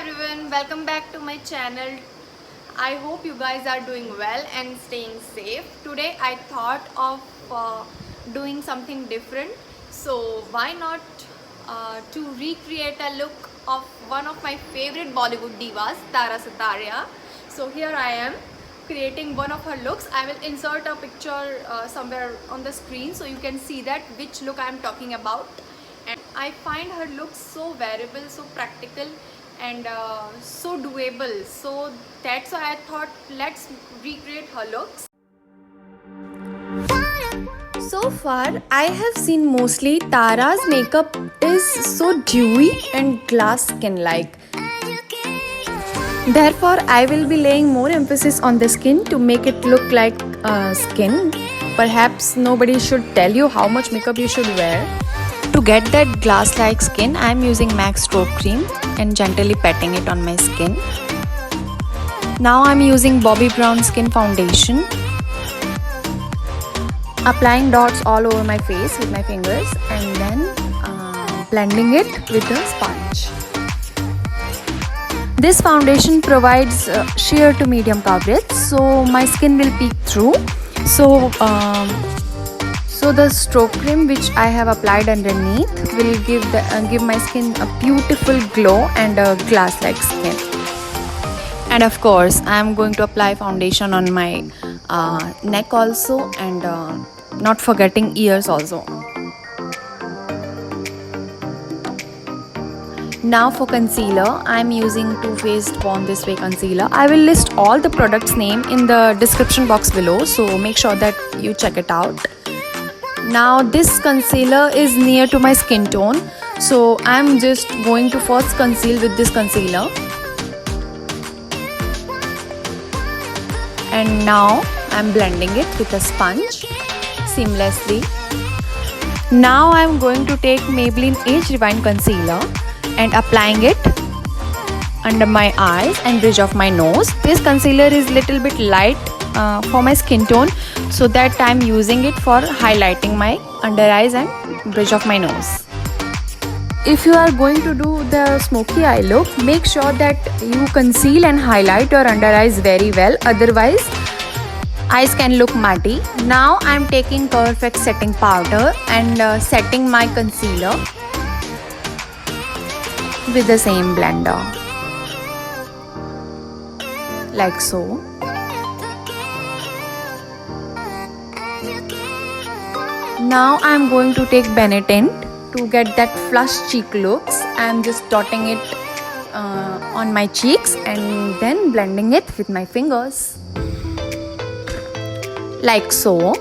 everyone, welcome back to my channel. I hope you guys are doing well and staying safe. Today I thought of doing something different, so why not to recreate a look of one of my favorite Bollywood divas, Tara Sutaria. So here I am creating one of her looks. I will insert a picture somewhere on the screen so you can see that which look I am talking about. And I find her looks so wearable, so practical, and so doable. So that's why I thought let's recreate her looks. So far I have seen mostly Tara's makeup is so dewy and glass skin like. Therefore I will be laying more emphasis on the skin to make it look like skin. Perhaps nobody should tell you how much makeup you should wear. To get that glass-like skin, I am using MAC Stroke Cream and gently patting it on my skin. Now I am using Bobbi Brown Skin Foundation. Applying dots all over my face with my fingers and then blending it with a sponge. This foundation provides sheer to medium coverage, so my skin will peek through. So the stroke cream which I have applied underneath will give my skin a beautiful glow and a glass-like skin. And of course, I am going to apply foundation on my neck also, and not forgetting ears also. Now for concealer, I am using Too Faced Born This Way concealer. I will list all the products name in the description box below, so make sure that you check it out. Now this concealer is near to my skin tone, so I am just going to first conceal with this concealer. And now I am blending it with a sponge seamlessly. Now I am going to take Maybelline Age Rewind concealer and applying it under my eyes and bridge of my nose. This concealer is little bit light for my skin tone, so that I am using it for highlighting my under eyes and bridge of my nose. If you are going to do the smoky eye look, make sure that you conceal and highlight your under eyes very well, otherwise eyes can look muddy. Now I am taking Perfect setting powder and setting my concealer with the same blender, like so. Now I am going to take Benetint to get that flush cheek looks. I am just dotting it on my cheeks and then blending it with my fingers, like so.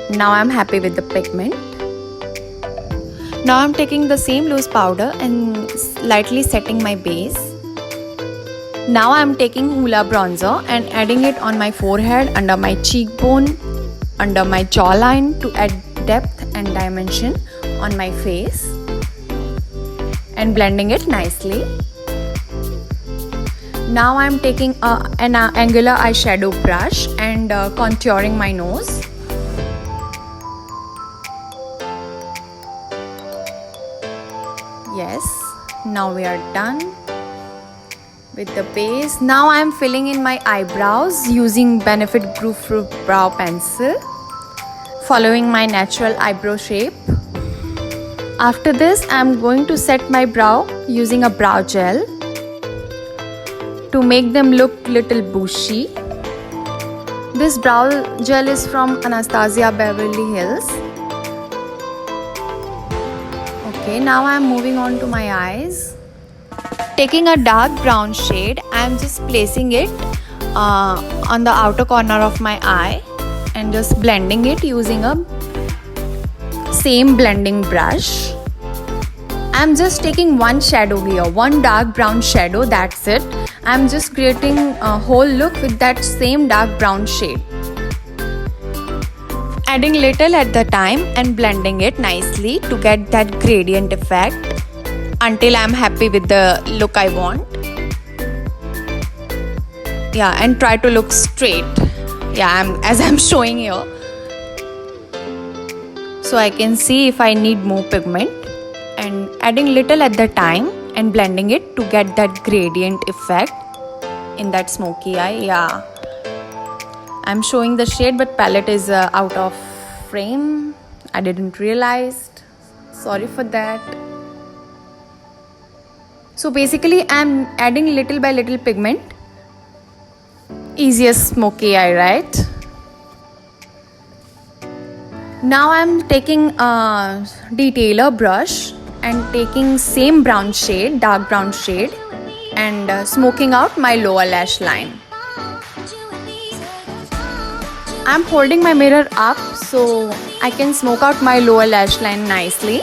Now I am happy with the pigment. Now I am taking the same loose powder and lightly setting my base. Now I am taking Hoola bronzer and adding it on my forehead, under my cheekbone, under my jawline to add depth and dimension on my face, and blending it nicely. Now I am taking an angular eyeshadow brush and contouring my nose. Yes, now we are done with the base. Now I am filling in my eyebrows using Benefit Groove Fruit Brow Pencil, following my natural eyebrow shape. After this, I am going to set my brow using a brow gel to make them look little bushy. This brow gel is from Anastasia Beverly Hills. Okay, now I am moving on to my eyes. Taking a dark brown shade, I am just placing it on the outer corner of my eye and just blending it using a same blending brush. I am just taking one shadow here, one dark brown shadow, that's it. I am just creating a whole look with that same dark brown shade. Adding little at the time and blending it nicely to get that gradient effect until I am happy with the look I want. Yeah, and try to look straight. Yeah, as I'm showing here. So I can see if I need more pigment. and adding little at the time and blending it to get that gradient effect in that smoky eye. Yeah, I'm showing the shade but palette is out of frame. I didn't realize. Sorry for that. So basically I'm adding little by little pigment. Easiest smoky eye, right? Now I'm taking a detailer brush and taking same brown shade, dark brown shade, and smoking out my lower lash line. I'm holding my mirror up so I can smoke out my lower lash line nicely.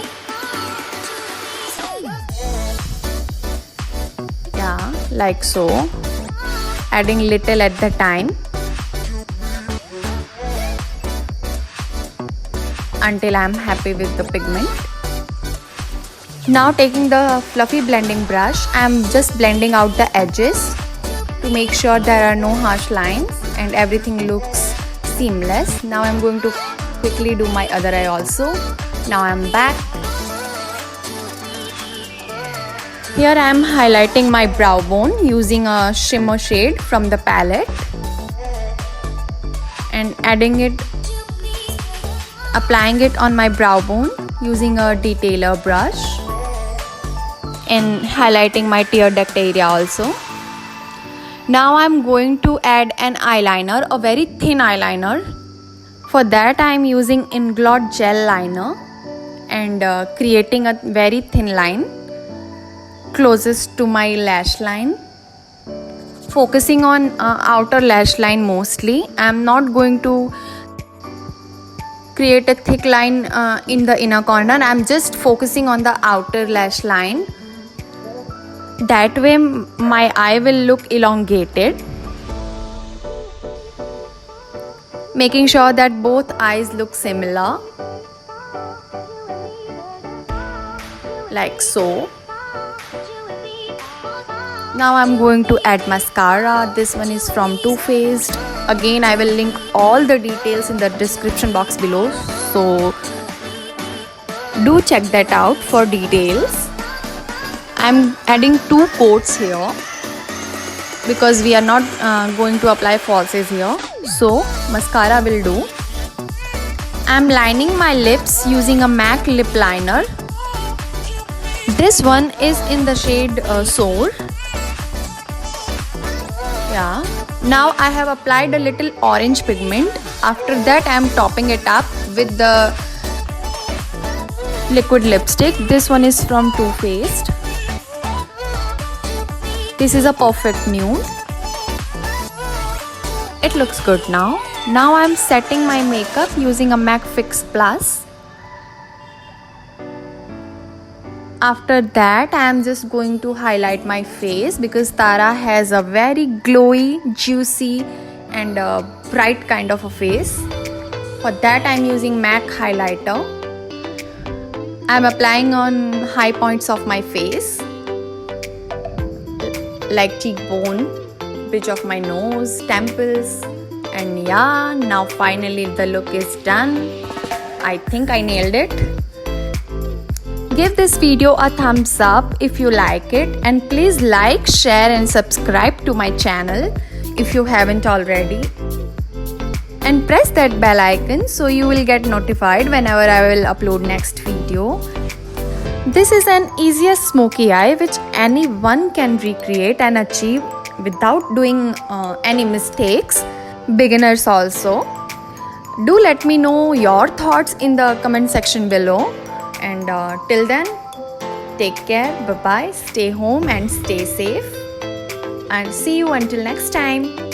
Yeah, like so. Adding little at the time until I'm happy with the pigment. Now taking the fluffy blending brush, I'm just blending out the edges to make sure there are no harsh lines and everything looks seamless. Now I'm going to quickly do my other eye also. Now I'm back. Here I am highlighting my brow bone using a shimmer shade from the palette and applying it on my brow bone using a detailer brush and highlighting my tear duct area also. Now I'm going to add an eyeliner, a very thin eyeliner. For that I am using Inglot gel liner and creating a very thin line closest to my lash line, focusing on outer lash line mostly. I'm not going to create a thick line in the inner corner. I'm just focusing on the outer lash line. That way my eye will look elongated, making sure that both eyes look similar, like so. Now I'm going to add mascara. This one is from Too Faced. Again, I will link all the details in the description box below, so do check that out for details. I'm adding 2 coats here because we are not going to apply falsies here, so mascara will do. I'm lining my lips using a MAC lip liner. This one is in the shade Soar. Yeah. Now I have applied a little orange pigment. After that I am topping it up with the liquid lipstick. This one is from Too Faced. This is a perfect nude. It looks good now. Now I am setting my makeup using a MAC Fix Plus. After that I am just going to highlight my face because Tara has a very glowy, juicy and bright kind of a face. For that I am using MAC highlighter. I am applying on high points of my face like cheekbone, bridge of my nose, temples, and yeah, now finally the look is done. I think I nailed it. Give this video a thumbs up if you like it, and please like, share and subscribe to my channel if you haven't already. And press that bell icon so you will get notified whenever I will upload next video. This is an easiest smoky eye which anyone can recreate and achieve without doing any mistakes, beginners also. Do let me know your thoughts in the comment section below. And till then, take care, bye bye, stay home and stay safe, and see you until next time.